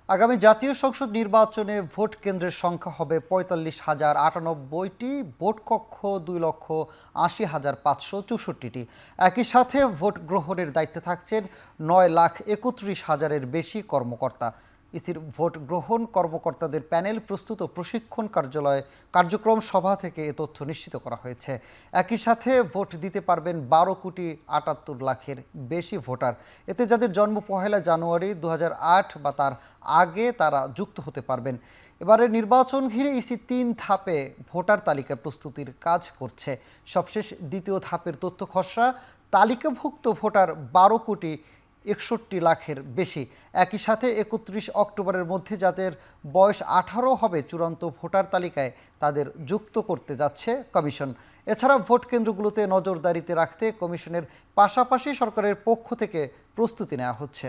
আগামী জাতীয় সংসদ নির্বাচনে ভোট কেন্দ্রের সংখ্যা হবে ৪৫,০৯৮টি, ভোট কক্ষ ২,৮০,৫৬৪টি। একই সাথে ভোট গ্রহণের দায়িত্বে থাকছেন ৯,৩১,০০০-এর বেশি কর্মকর্তা। ইসির ভোট গ্রহণ কর্মকর্তাদের প্যানেল প্রস্তুত ও প্রশিক্ষণ কার্যক্রম সভা থেকে এ তথ্য নিশ্চিত করা হয়েছে। একই সাথে ভোট দিতে পারবেন ১২,৭৮,০০,০০০-এর বেশি ভোটার। এতে যাদের জন্ম ১লা জানুয়ারি ২০০৮ বা তার আগে তারা যুক্ত হতে পারবেন। এবারের নির্বাচন ঘিরে ইসি ৩ ধাপে ভোটার তালিকা প্রস্তুতির কাজ করছে। সবশেষ দ্বিতীয় ধাপের তথ্য খসড়া তালিকাভুক্ত ভোটার ১২,৬১,০০,০০০-এর বেশি। একই সাথে ৩১ অক্টোবরের মধ্যে যাদের বয়স ১৮ হবে চূড়ান্ত ভোটার তালিকায় তাদের যুক্ত করতে যাচ্ছে কমিশন। এছাড়া ভোট কেন্দ্রগুলোতে নজরদারিতে রাখতে কমিশনের পাশাপাশি সরকারের পক্ষ থেকে প্রস্তুতি নেওয়া হচ্ছে।